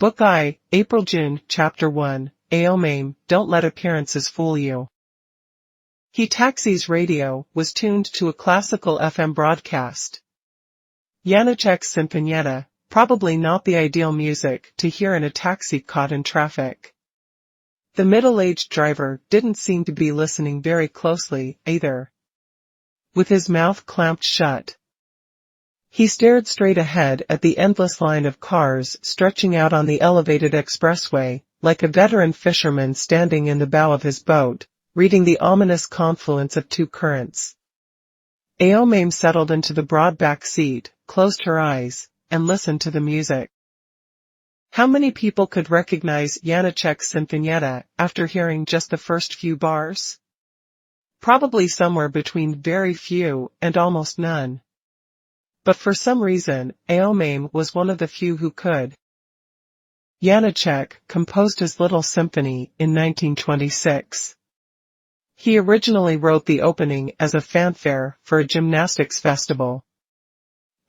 Book I, April-June, Chapter 1, Aomame, Don't Let Appearances Fool You. Taxi's radio was tuned to a classical FM broadcast. Janacek's Sinfonietta, probably not the ideal music to hear in a taxi caught in traffic. The middle-aged driver didn't seem to be listening very closely, either. With his mouth clamped shut, he stared straight ahead at the endless line of cars stretching out on the elevated expressway, like a veteran fisherman standing in the bow of his boat, reading the ominous confluence of two currents. Aomame settled into the broad back seat, closed her eyes, and listened to the music. How many people could recognize Janacek's Sinfonietta after hearing just the first few bars? Probably somewhere between very few and almost none. But for some reason, Aomame was one of the few who could. Janacek composed his Little Symphony in 1926. He originally wrote the opening as a fanfare for a gymnastics festival.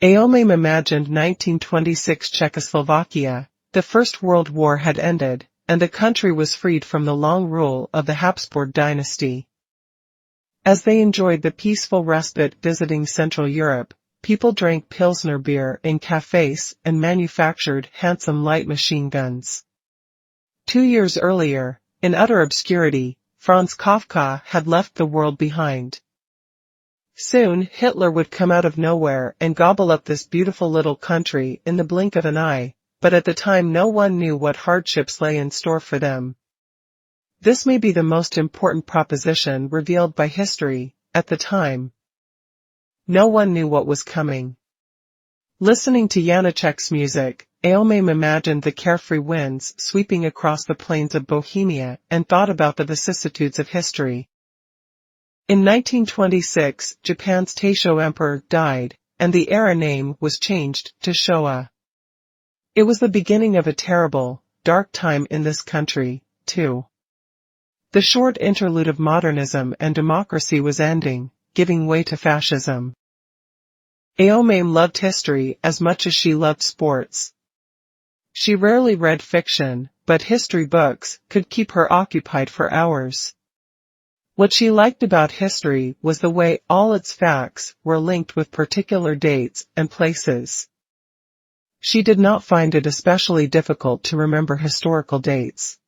Aomame imagined 1926 Czechoslovakia. The First World War had ended, and the country was freed from the long rule of the Habsburg dynasty. As they enjoyed the peaceful respite visiting Central Europe, people drank Pilsner beer in cafes and manufactured handsome light machine guns. 2 years earlier, in utter obscurity, Franz Kafka had left the world behind. Soon Hitler would come out of nowhere and gobble up this beautiful little country in the blink of an eye, but at the time no one knew what hardships lay in store for them. This may be the most important proposition revealed by history. At the time, no one knew what was coming. Listening to Janacek's music, Aomame imagined the carefree winds sweeping across the plains of Bohemia and thought about the vicissitudes of history. In 1926, Japan's Taisho emperor died, and the era name was changed to Showa. It was the beginning of a terrible, dark time in this country, too. The short interlude of modernism and democracy was ending, giving way to fascism. Aomame loved history as much as she loved sports. She rarely read fiction, but history books could keep her occupied for hours. What she liked about history was the way all its facts were linked with particular dates and places. She did not find it especially difficult to remember historical dates.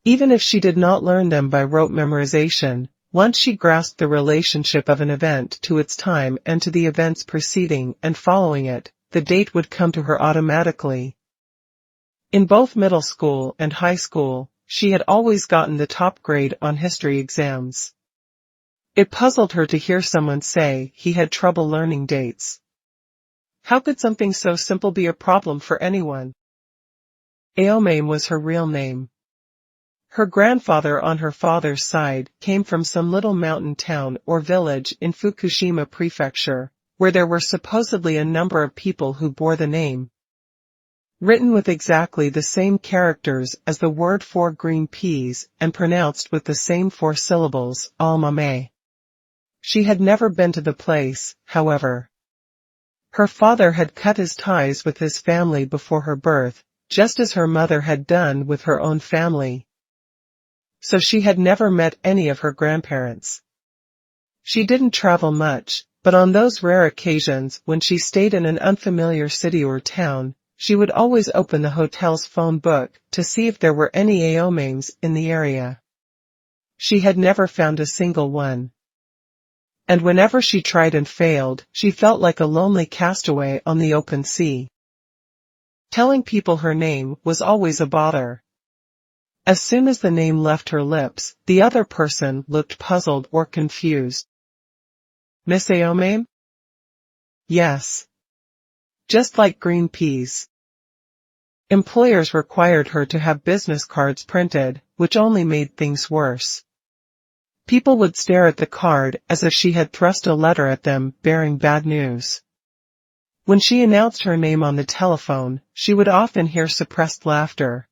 Even if she did not learn them by rote memorization, once she grasped the relationship of an event to its time and to the events preceding and following it, the date would come to her automatically. In both middle school and high school, she had always gotten the top grade on history exams. It puzzled her to hear someone say he had trouble learning dates. How could something so simple be a problem for anyone? Aomame was her real name. Her grandfather on her father's side came from some little mountain town or village in Fukushima Prefecture, where there were supposedly a number of people who bore the name. Written with exactly the same characters as the word for green peas and pronounced with the same 4 syllables, Almame. She had never been to the place, however. Her father had cut his ties with his family before her birth, just as her mother had done with her own family. So she had never met any of her grandparents. She didn't travel much, but on those rare occasions when she stayed in an unfamiliar city or town, she would always open the hotel's phone book to see if there were any Aomames in the area. She had never found a single one. And whenever she tried and failed, she felt like a lonely castaway on the open sea. Telling people her name was always a bother. As soon as the name left her lips, the other person looked puzzled or confused. Miss Aomame? Yes. Just like green peas. Employers required her to have business cards printed, which only made things worse. People would stare at the card as if she had thrust a letter at them bearing bad news. When she announced her name on the telephone, she would often hear suppressed laughter.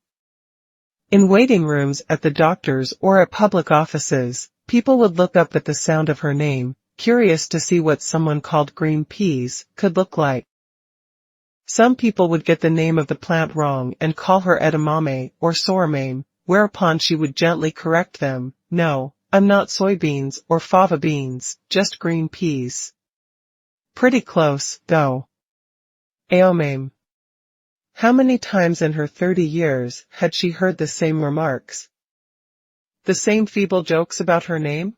In waiting rooms at the doctor's or at public offices, people would look up at the sound of her name, curious to see what someone called green peas could look like. Some people would get the name of the plant wrong and call her edamame or sorghum, whereupon she would gently correct them, "No, I'm not soybeans or fava beans, just green peas." Pretty close, though. Aomame. How many times in her 30 years had she heard the same remarks? The same feeble jokes about her name?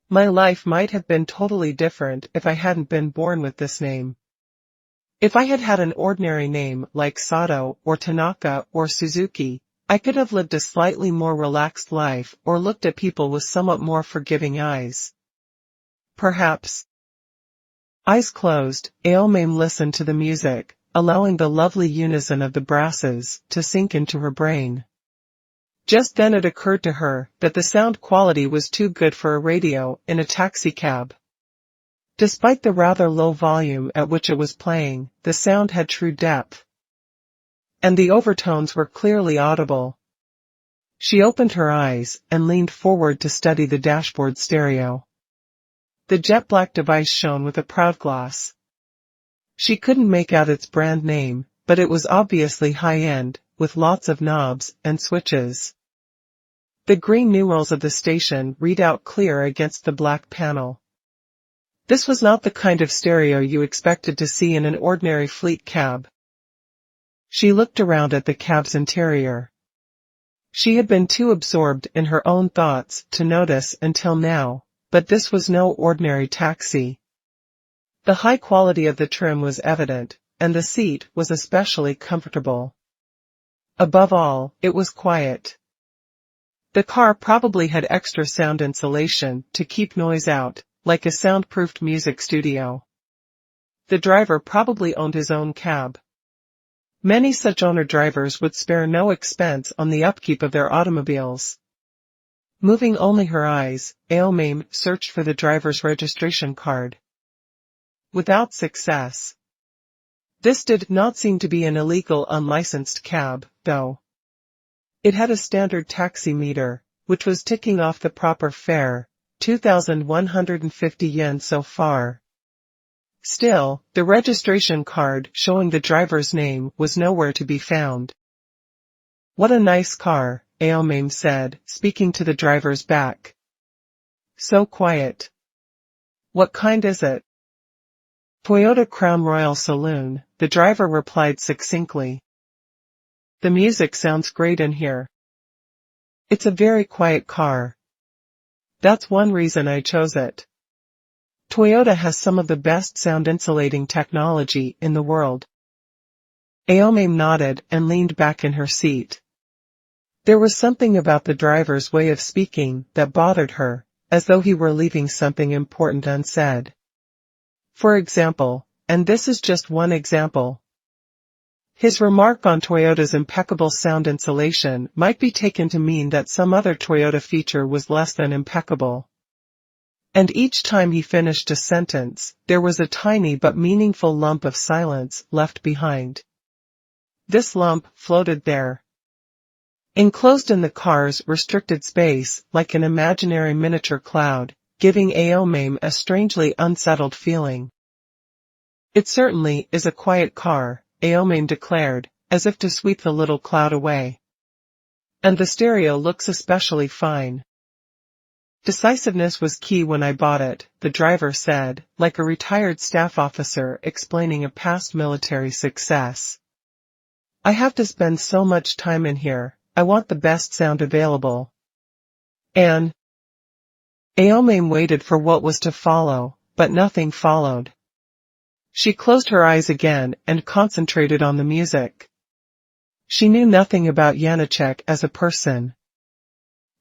My life might have been totally different if I hadn't been born with this name. If I had had an ordinary name like Sato or Tanaka or Suzuki, I could have lived a slightly more relaxed life or looked at people with somewhat more forgiving eyes. Perhaps. Eyes closed, Aomame listened to the music, allowing the lovely unison of the brasses to sink into her brain. Just then it occurred to her that the sound quality was too good for a radio in a taxicab. Despite the rather low volume at which it was playing, the sound had true depth. And the overtones were clearly audible. She opened her eyes and leaned forward to study the dashboard stereo. The jet-black device shone with a proud gloss. She couldn't make out its brand name, but it was obviously high-end, with lots of knobs and switches. The green numerals of the station read out clear against the black panel. This was not the kind of stereo you expected to see in an ordinary fleet cab. She looked around at the cab's interior. She had been too absorbed in her own thoughts to notice until now, but this was no ordinary taxi. The high quality of the trim was evident, and the seat was especially comfortable. Above all, it was quiet. The car probably had extra sound insulation to keep noise out, like a soundproofed music studio. The driver probably owned his own cab. Many such owner-drivers would spare no expense on the upkeep of their automobiles. Moving only her eyes, Aomame searched for the driver's registration card. Without success. This did not seem to be an illegal unlicensed cab, though. It had a standard taxi meter, which was ticking off the proper fare, 2,150 yen so far. Still, the registration card showing the driver's name was nowhere to be found. "What a nice car," Aomame said, speaking to the driver's back. "So quiet." "What kind is it?" "Toyota Crown Royal Saloon," the driver replied succinctly. "The music sounds great in here." "It's a very quiet car. That's one reason I chose it. Toyota has some of the best sound insulating technology in the world." Aomame nodded and leaned back in her seat. There was something about the driver's way of speaking that bothered her, as though he were leaving something important unsaid. For example, and this is just one example, his remark on Toyota's impeccable sound insulation might be taken to mean that some other Toyota feature was less than impeccable. And each time he finished a sentence, there was a tiny but meaningful lump of silence left behind. This lump floated there, enclosed in the car's restricted space like an imaginary miniature cloud, giving Aomame a strangely unsettled feeling. "It certainly is a quiet car," Aomame declared, as if to sweep the little cloud away. "And the stereo looks especially fine." "Decisiveness was key when I bought it," the driver said, like a retired staff officer explaining a past military success. "I have to spend so much time in here, I want the best sound available." And Aomame waited for what was to follow, but nothing followed. She closed her eyes again and concentrated on the music. She knew nothing about Janacek as a person.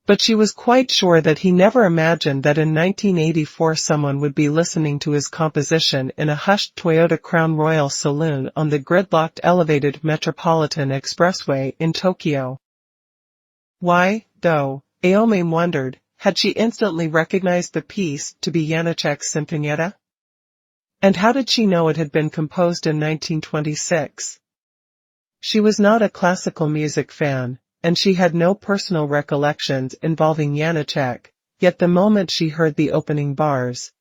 But she was quite sure that he never imagined that in 1984 someone would be listening to his composition in a hushed Toyota Crown Royal Saloon on the gridlocked elevated Metropolitan Expressway in Tokyo. Why, though, Aomame wondered, had she instantly recognized the piece to be Janacek's Sinfonietta? And how did she know it had been composed in 1926? She was not a classical music fan, and she had no personal recollections involving Janacek, yet the moment she heard the opening bars,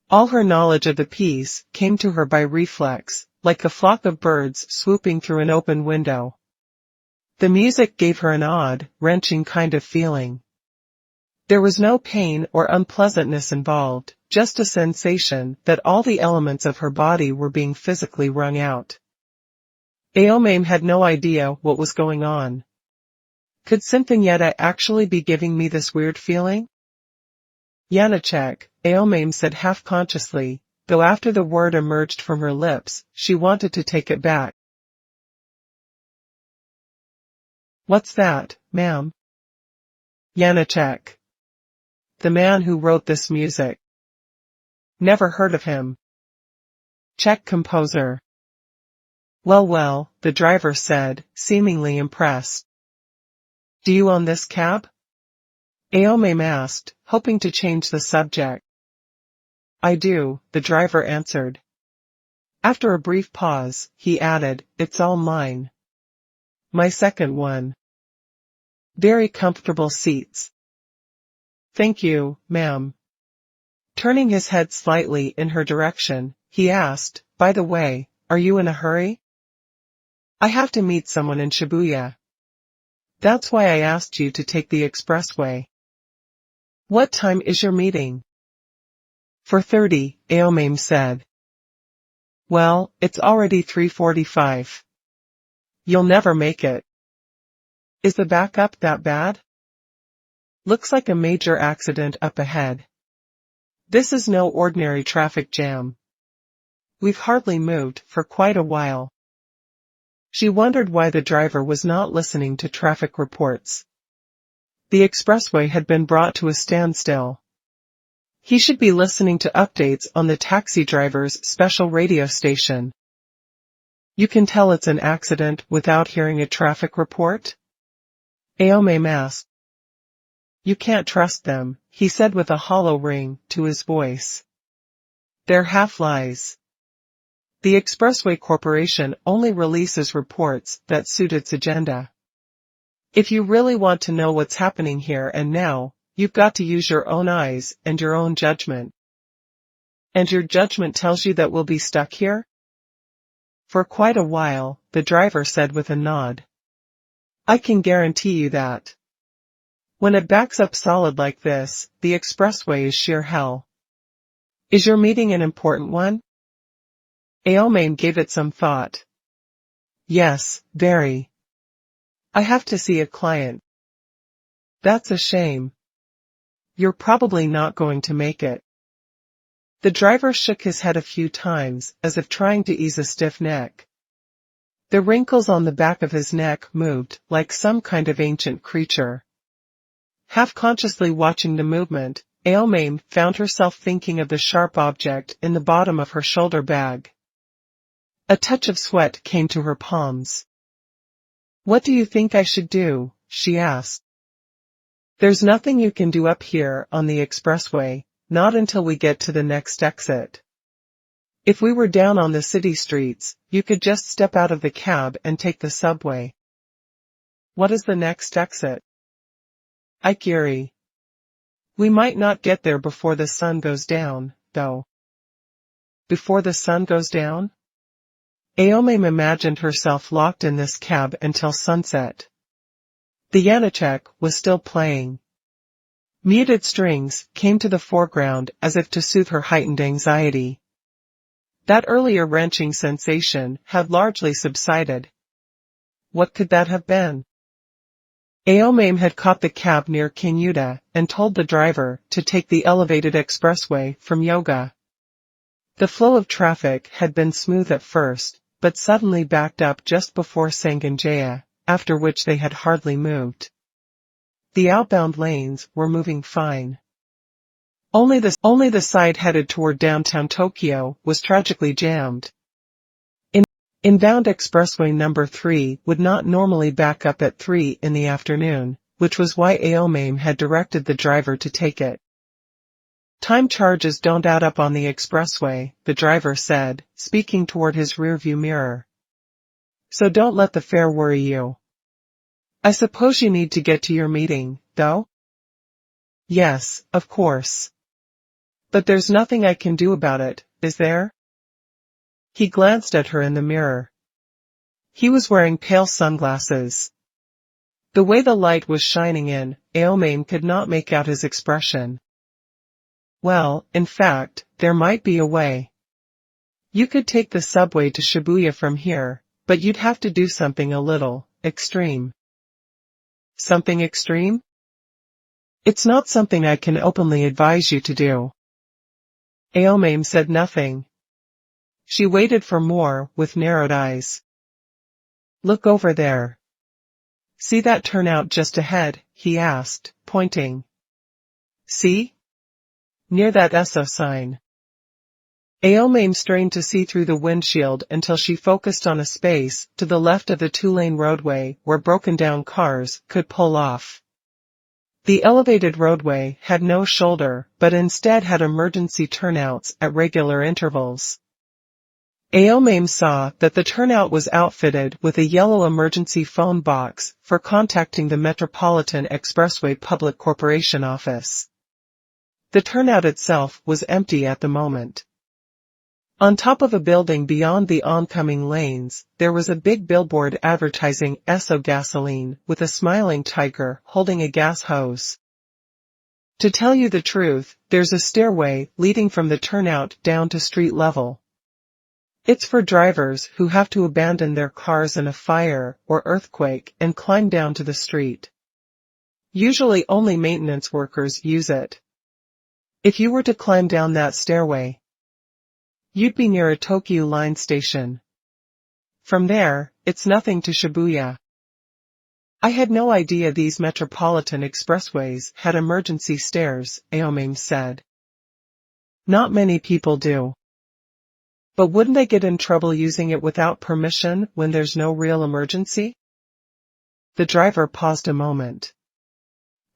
All her knowledge of the piece came to her by reflex, like a flock of birds swooping through an open window. The music gave her an odd, wrenching kind of feeling. There was no pain or unpleasantness involved, just a sensation that all the elements of her body were being physically wrung out. Aomame had no idea what was going on. Could Sinfonyetta actually be giving me this weird feeling? Janacek, Aomame said half-consciously, though after the word emerged from her lips, she wanted to take it back. What's that, ma'am? Janacek. The man who wrote this music. Never heard of him. Czech composer. Well, the driver said, seemingly impressed. Do you own this cab? Aomame asked, hoping to change the subject. I do, the driver answered. After a brief pause, he added, it's all mine. My second one. Very comfortable seats. Thank you, ma'am. Turning his head slightly in her direction, he asked, by the way, are you in a hurry? I have to meet someone in Shibuya. That's why I asked you to take the expressway. What time is your meeting? 4:30, Aomame said. Well, it's already 3:45. You'll never make it. Is the backup that bad? Looks like a major accident up ahead. This is no ordinary traffic jam. We've hardly moved for quite a while. She wondered why the driver was not listening to traffic reports. The expressway had been brought to a standstill. He should be listening to updates on the taxi driver's special radio station. You can tell it's an accident without hearing a traffic report? Aomame asked. You can't trust them, he said with a hollow ring to his voice. They're half-lies. The Expressway Corporation only releases reports that suit its agenda. If you really want to know what's happening here and now, you've got to use your own eyes and your own judgment. And your judgment tells you that we'll be stuck here? For quite a while, the driver said with a nod. I can guarantee you that. When it backs up solid like this, the expressway is sheer hell. Is your meeting an important one? Aomame gave it some thought. Yes, very. I have to see a client. That's a shame. You're probably not going to make it. The driver shook his head a few times, as if trying to ease a stiff neck. The wrinkles on the back of his neck moved, like some kind of ancient creature. Half-consciously watching the movement, Aomame found herself thinking of the sharp object in the bottom of her shoulder bag. A touch of sweat came to her palms. What do you think I should do? She asked. There's nothing you can do up here on the expressway, not until we get to the next exit. If we were down on the city streets, you could just step out of the cab and take the subway. What is the next exit? Aikiri. We might not get there before the sun goes down, though. Before the sun goes down? Aomame imagined herself locked in this cab until sunset. The Janacek was still playing. Muted strings came to the foreground as if to soothe her heightened anxiety. That earlier wrenching sensation had largely subsided. What could that have been? Aomame had caught the cab near Kinyuda and told the driver to take the elevated expressway from Yoga. The flow of traffic had been smooth at first, but suddenly backed up just before Sanganjaya, after which they had hardly moved. The outbound lanes were moving fine. Only the side headed toward downtown Tokyo was tragically jammed. Inbound expressway number 3 would not normally back up at 3 in the afternoon, which was why Aomame had directed the driver to take it. Time charges don't add up on the expressway, the driver said, speaking toward his rearview mirror. So don't let the fare worry you. I suppose you need to get to your meeting, though? Yes, of course. But there's nothing I can do about it, is there? He glanced at her in the mirror. He was wearing pale sunglasses. The way the light was shining in, Aomame could not make out his expression. Well, in fact, there might be a way. You could take the subway to Shibuya from here, but you'd have to do something a little extreme. Something extreme? It's not something I can openly advise you to do. Aomame said nothing. She waited for more, with narrowed eyes. Look over there. See that turnout just ahead? He asked, pointing. See? Near that ESO sign. Aomame strained to see through the windshield until she focused on a space to the left of the two-lane roadway where broken-down cars could pull off. The elevated roadway had no shoulder but instead had emergency turnouts at regular intervals. Aomame saw that the turnout was outfitted with a yellow emergency phone box for contacting the Metropolitan Expressway Public Corporation office. The turnout itself was empty at the moment. On top of a building beyond the oncoming lanes, there was a big billboard advertising Esso gasoline with a smiling tiger holding a gas hose. To tell you the truth, there's a stairway leading from the turnout down to street level. It's for drivers who have to abandon their cars in a fire or earthquake and climb down to the street. Usually only maintenance workers use it. If you were to climb down that stairway, you'd be near a Tokyu line station. From there, it's nothing to Shibuya. I had no idea these metropolitan expressways had emergency stairs, Aomame said. Not many people do. But wouldn't they get in trouble using it without permission when there's no real emergency? The driver paused a moment.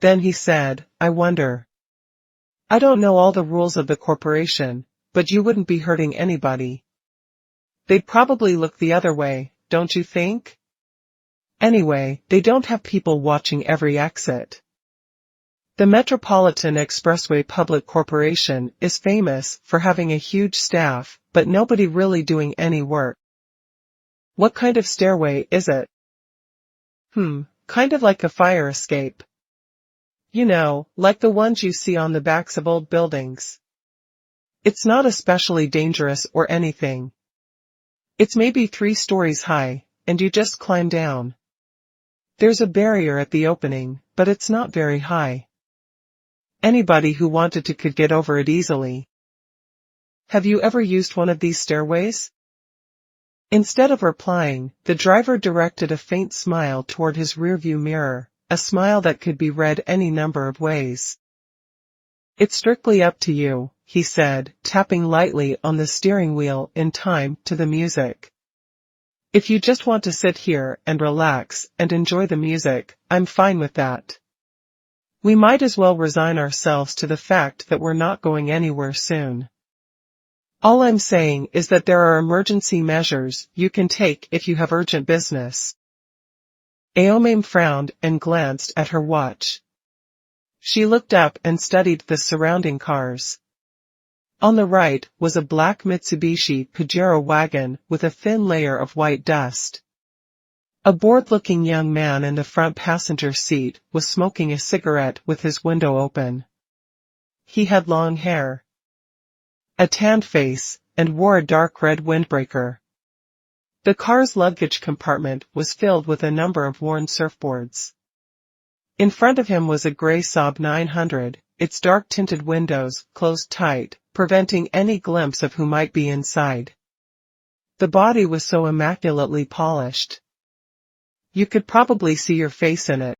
Then he said, I wonder. I don't know all the rules of the corporation, but you wouldn't be hurting anybody. They'd probably look the other way, don't you think? Anyway, they don't have people watching every exit. The Metropolitan Expressway Public Corporation is famous for having a huge staff, but nobody really doing any work. What kind of stairway is it? Kind of like a fire escape. You know, like the ones you see on the backs of old buildings. It's not especially dangerous or anything. It's maybe 3 stories high, and you just climb down. There's a barrier at the opening, but it's not very high. Anybody who wanted to could get over it easily. Have you ever used one of these stairways? Instead of replying, the driver directed a faint smile toward his rearview mirror, a smile that could be read any number of ways. It's strictly up to you, he said, tapping lightly on the steering wheel in time to the music. If you just want to sit here and relax and enjoy the music, I'm fine with that. We might as well resign ourselves to the fact that we're not going anywhere soon. All I'm saying is that there are emergency measures you can take if you have urgent business. Aomame frowned and glanced at her watch. She looked up and studied the surrounding cars. On the right was a black Mitsubishi Pajero wagon with a thin layer of white dust. A bored-looking young man in the front passenger seat was smoking a cigarette with his window open. He had long hair, a tanned face, and wore a dark red windbreaker. The car's luggage compartment was filled with a number of worn surfboards. In front of him was a gray Saab 900, its dark-tinted windows closed tight, preventing any glimpse of who might be inside. The body was so immaculately polished. You could probably see your face in it.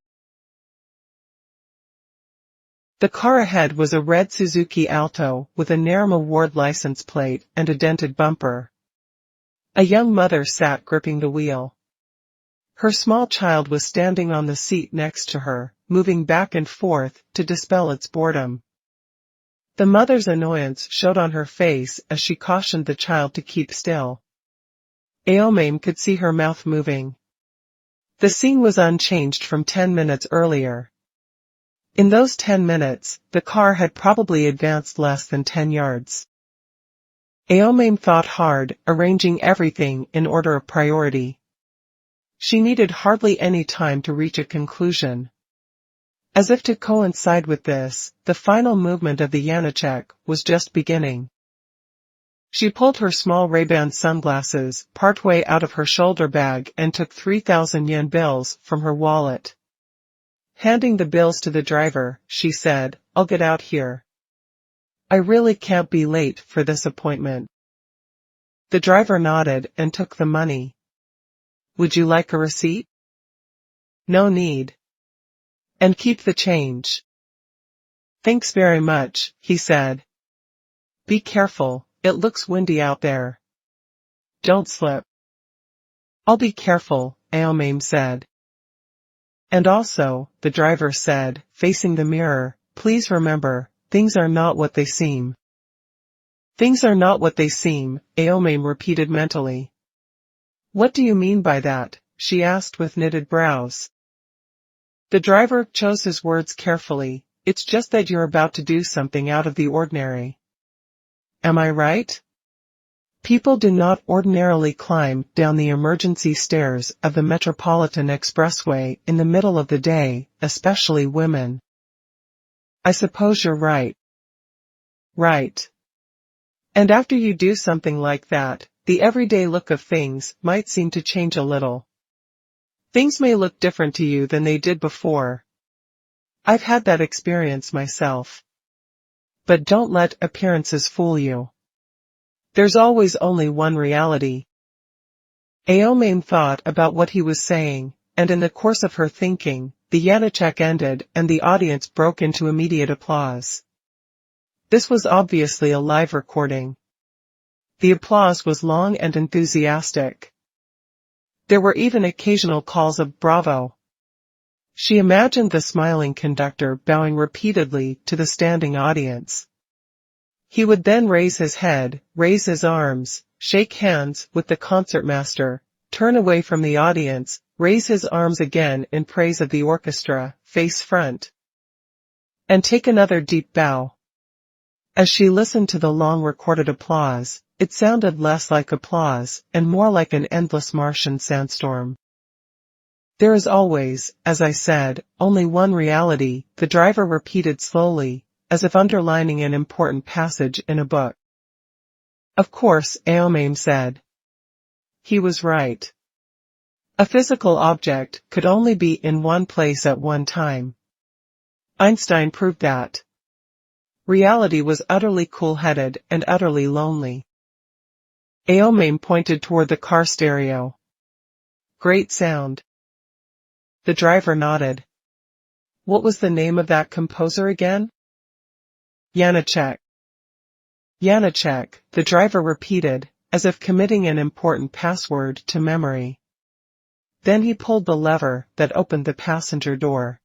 The car ahead was a red Suzuki Alto with a Naram Award license plate and a dented bumper. A young mother sat gripping the wheel. Her small child was standing on the seat next to her, moving back and forth to dispel its boredom. The mother's annoyance showed on her face as she cautioned the child to keep still. Aomame could see her mouth moving. The scene was unchanged from 10 minutes earlier. In those 10 minutes, the car had probably advanced less than 10 yards. Aomame thought hard, arranging everything in order of priority. She needed hardly any time to reach a conclusion. As if to coincide with this, the final movement of the Janacek was just beginning. She pulled her small Ray-Ban sunglasses partway out of her shoulder bag and took 3,000 yen bills from her wallet. Handing the bills to the driver, she said, "I'll get out here. I really can't be late for this appointment." The driver nodded and took the money. "Would you like a receipt?" "No need. And keep the change." "Thanks very much," he said. "Be careful, it looks windy out there. Don't slip." "I'll be careful," Aomame said. "And also," the driver said, facing the mirror, "please remember, things are not what they seem." "Things are not what they seem," Aomame repeated mentally. "What do you mean by that?" she asked with knitted brows. The driver chose his words carefully. "It's just that you're about to do something out of the ordinary. Am I right? People do not ordinarily climb down the emergency stairs of the Metropolitan Expressway in the middle of the day, especially women." "I suppose you're right." "Right. And after you do something like that, the everyday look of things might seem to change a little. Things may look different to you than they did before. I've had that experience myself. But don't let appearances fool you. There's always only one reality." Aomame thought about what he was saying, and in the course of her thinking, the Janacek ended and the audience broke into immediate applause. This was obviously a live recording. The applause was long and enthusiastic. There were even occasional calls of "bravo." She imagined the smiling conductor bowing repeatedly to the standing audience. He would then raise his head, raise his arms, shake hands with the concertmaster, turn away from the audience, raise his arms again in praise of the orchestra, face front, and take another deep bow. As she listened to the long recorded applause, it sounded less like applause and more like an endless Martian sandstorm. "There is always, as I said, only one reality," the driver repeated slowly, as if underlining an important passage in a book. "Of course," Aomame said. He was right. A physical object could only be in one place at one time. Einstein proved that. Reality was utterly cool-headed and utterly lonely. Aomame pointed toward the car stereo. "Great sound." The driver nodded. "What was the name of that composer again?" "Janacek." "Janacek," the driver repeated, as if committing an important password to memory. Then he pulled the lever that opened the passenger door.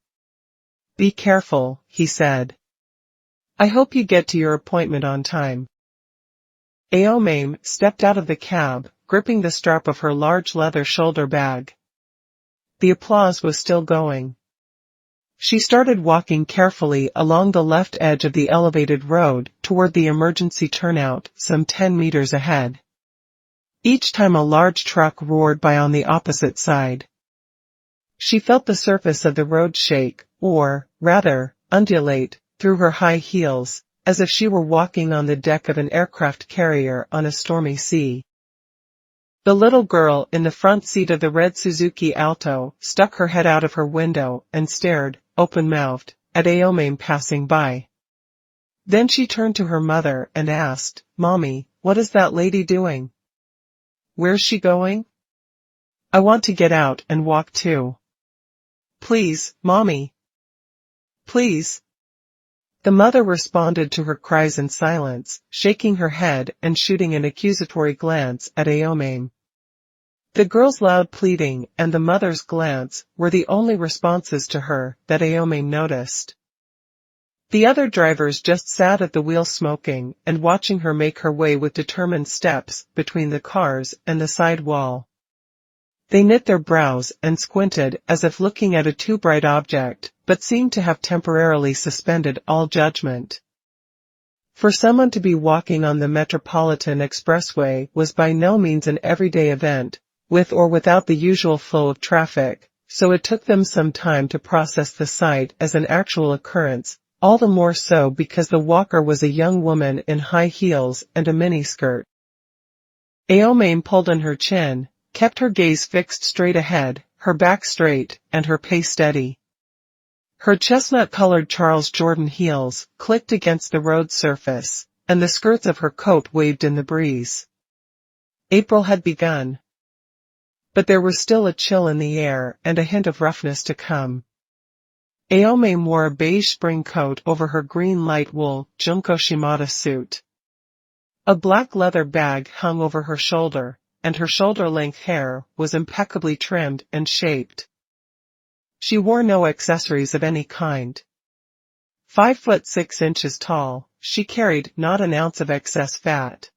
"Be careful," he said. "I hope you get to your appointment on time." Aomame stepped out of the cab, gripping the strap of her large leather shoulder bag. The applause was still going. She started walking carefully along the left edge of the elevated road toward the emergency turnout some 10 meters ahead. Each time a large truck roared by on the opposite side, she felt the surface of the road shake, or, rather, undulate, through her high heels, as if she were walking on the deck of an aircraft carrier on a stormy sea. The little girl in the front seat of the red Suzuki Alto stuck her head out of her window and stared, open-mouthed, at Aomame passing by. Then she turned to her mother and asked, "Mommy, what is that lady doing? Where's she going? I want to get out and walk too. Please, Mommy. Please." The mother responded to her cries in silence, shaking her head and shooting an accusatory glance at Aomame. The girl's loud pleading and the mother's glance were the only responses to her that Aomame noticed. The other drivers just sat at the wheel smoking and watching her make her way with determined steps between the cars and the side wall. They knit their brows and squinted as if looking at a too bright object, but seemed to have temporarily suspended all judgment. For someone to be walking on the Metropolitan Expressway was by no means an everyday event, with or without the usual flow of traffic, so it took them some time to process the sight as an actual occurrence, all the more so because the walker was a young woman in high heels and a miniskirt. Aomame pulled on her chin, kept her gaze fixed straight ahead, her back straight, and her pace steady. Her chestnut-colored Charles Jordan heels clicked against the road surface, and the skirts of her coat waved in the breeze. April had begun. But there was still a chill in the air and a hint of roughness to come. Aomame wore a beige spring coat over her green light wool Junko Shimada suit. A black leather bag hung over her shoulder, and her shoulder-length hair was impeccably trimmed and shaped. She wore no accessories of any kind. 5'6" tall, she carried not an ounce of excess fat.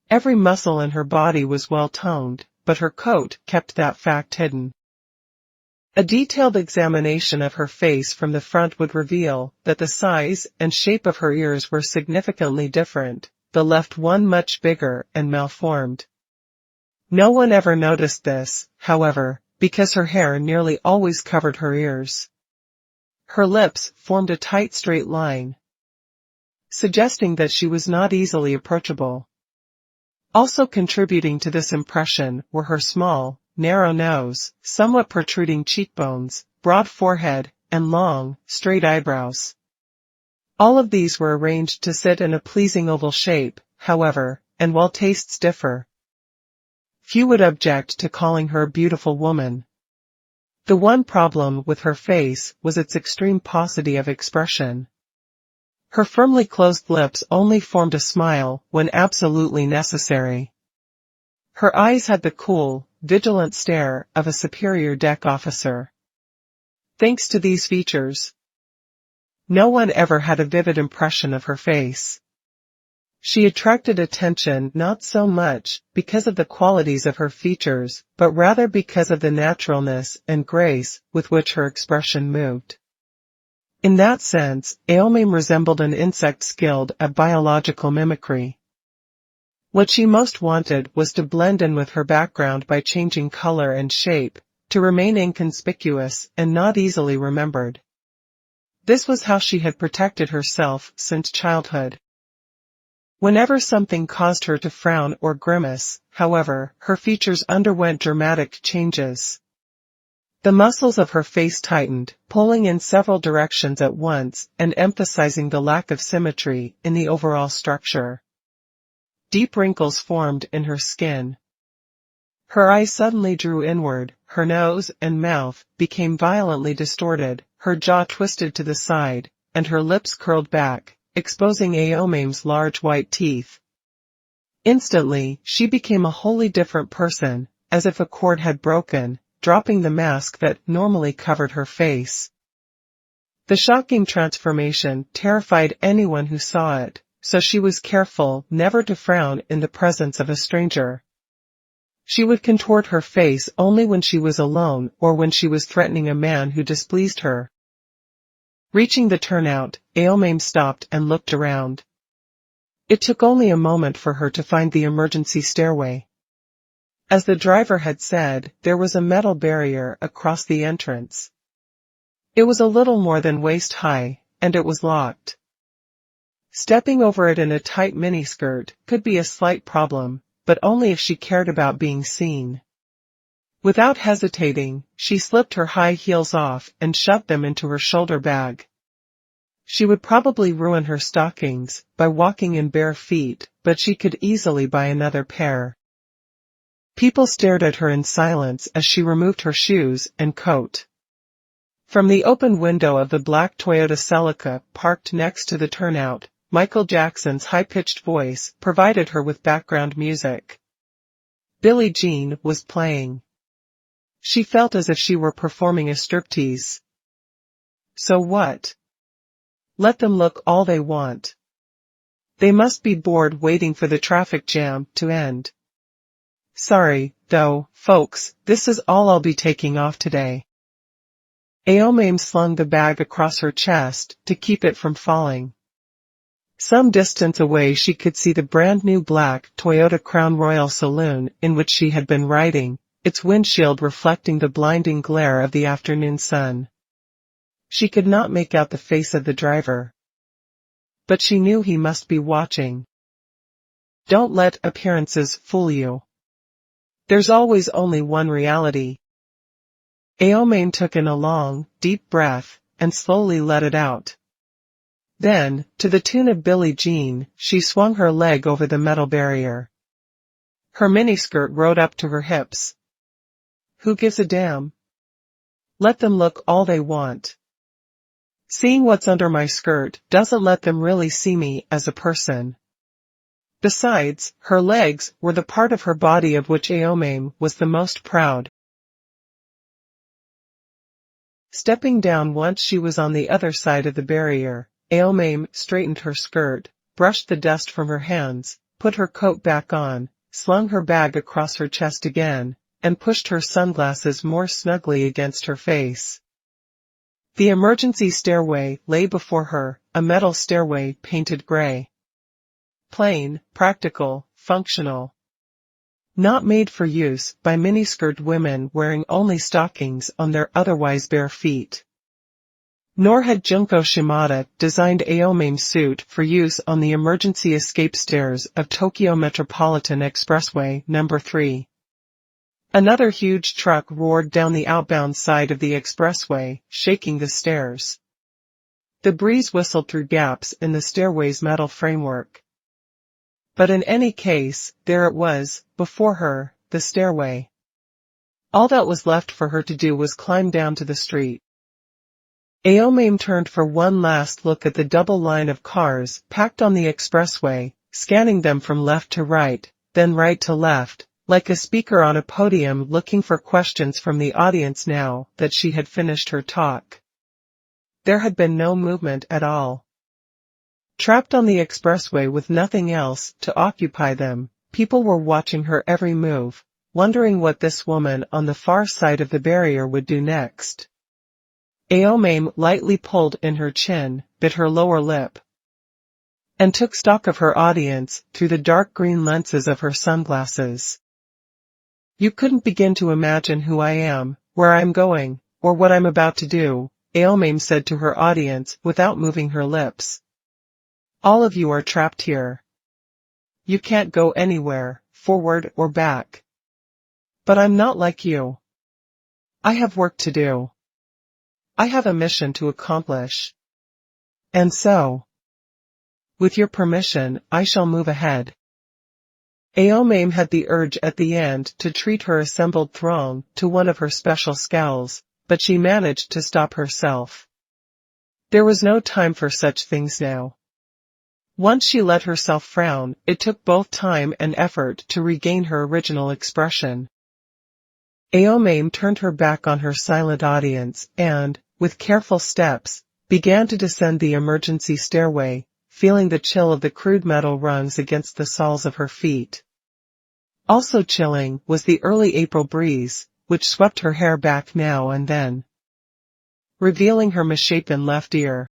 Every muscle in her body was well toned, but her coat kept that fact hidden. A detailed examination of her face from the front would reveal that the size and shape of her ears were significantly different, the left one much bigger and malformed. No one ever noticed this, however, because her hair nearly always covered her ears. Her lips formed a tight straight line, suggesting that she was not easily approachable. Also contributing to this impression were her small, narrow nose, somewhat protruding cheekbones, broad forehead, and long, straight eyebrows. All of these were arranged to sit in a pleasing oval shape, however, and while tastes differ, few would object to calling her a beautiful woman. The one problem with her face was its extreme paucity of expression. Her firmly closed lips only formed a smile when absolutely necessary. Her eyes had the cool, vigilant stare of a superior deck officer. Thanks to these features, no one ever had a vivid impression of her face. She attracted attention not so much because of the qualities of her features, but rather because of the naturalness and grace with which her expression moved. In that sense, Aomame resembled an insect skilled at biological mimicry. What she most wanted was to blend in with her background by changing color and shape, to remain inconspicuous and not easily remembered. This was how she had protected herself since childhood. Whenever something caused her to frown or grimace, however, her features underwent dramatic changes. The muscles of her face tightened, pulling in several directions at once and emphasizing the lack of symmetry in the overall structure. Deep wrinkles formed in her skin. Her eyes suddenly drew inward, her nose and mouth became violently distorted, her jaw twisted to the side, and her lips curled back, exposing Aomame's large white teeth. Instantly, she became a wholly different person, as if a cord had broken, dropping the mask that normally covered her face. The shocking transformation terrified anyone who saw it, so she was careful never to frown in the presence of a stranger. She would contort her face only when she was alone or when she was threatening a man who displeased her. Reaching the turnout, Aomame stopped and looked around. It took only a moment for her to find the emergency stairway. As the driver had said, there was a metal barrier across the entrance. It was a little more than waist high, and it was locked. Stepping over it in a tight miniskirt could be a slight problem, but only if she cared about being seen. Without hesitating, she slipped her high heels off and shoved them into her shoulder bag. She would probably ruin her stockings by walking in bare feet, but she could easily buy another pair. People stared at her in silence as she removed her shoes and coat. From the open window of the black Toyota Celica parked next to the turnout, Michael Jackson's high-pitched voice provided her with background music. Billie Jean was playing. She felt as if she were performing a striptease. So what? Let them look all they want. They must be bored waiting for the traffic jam to end. Sorry, though, folks, this is all I'll be taking off today. Aomame slung the bag across her chest to keep it from falling. Some distance away she could see the brand-new black Toyota Crown Royal saloon in which she had been riding, its windshield reflecting the blinding glare of the afternoon sun. She could not make out the face of the driver, but she knew he must be watching. Don't let appearances fool you. There's always only one reality. Aomame took in a long, deep breath, and slowly let it out. Then, to the tune of Billie Jean, she swung her leg over the metal barrier. Her miniskirt rode up to her hips. Who gives a damn? Let them look all they want. Seeing what's under my skirt doesn't let them really see me as a person. Besides, her legs were the part of her body of which Aomame was the most proud. Stepping down once she was on the other side of the barrier, Aomame straightened her skirt, brushed the dust from her hands, put her coat back on, slung her bag across her chest again, and pushed her sunglasses more snugly against her face. The emergency stairway lay before her, a metal stairway painted gray. Plain, practical, functional. Not made for use by miniskirt women wearing only stockings on their otherwise bare feet. Nor had Junko Shimada designed Aomame's suit for use on the emergency escape stairs of Tokyo Metropolitan Expressway No. 3. Another huge truck roared down the outbound side of the expressway, shaking the stairs. The breeze whistled through gaps in the stairway's metal framework. But in any case, there it was, before her, the stairway. All that was left for her to do was climb down to the street. Aomame turned for one last look at the double line of cars packed on the expressway, scanning them from left to right, then right to left, like a speaker on a podium looking for questions from the audience now that she had finished her talk. There had been no movement at all. Trapped on the expressway with nothing else to occupy them, people were watching her every move, wondering what this woman on the far side of the barrier would do next. Aomame lightly pulled in her chin, bit her lower lip, and took stock of her audience through the dark green lenses of her sunglasses. You couldn't begin to imagine who I am, where I'm going, or what I'm about to do, Aomame said to her audience without moving her lips. All of you are trapped here. You can't go anywhere, forward or back. But I'm not like you. I have work to do. I have a mission to accomplish. And so, with your permission, I shall move ahead. Aomame had the urge at the end to treat her assembled throng to one of her special scowls, but she managed to stop herself. There was no time for such things now. Once she let herself frown, it took both time and effort to regain her original expression. Aomame turned her back on her silent audience and, with careful steps, began to descend the emergency stairway, feeling the chill of the crude metal rungs against the soles of her feet. Also chilling was the early April breeze, which swept her hair back now and then, revealing her misshapen left ear.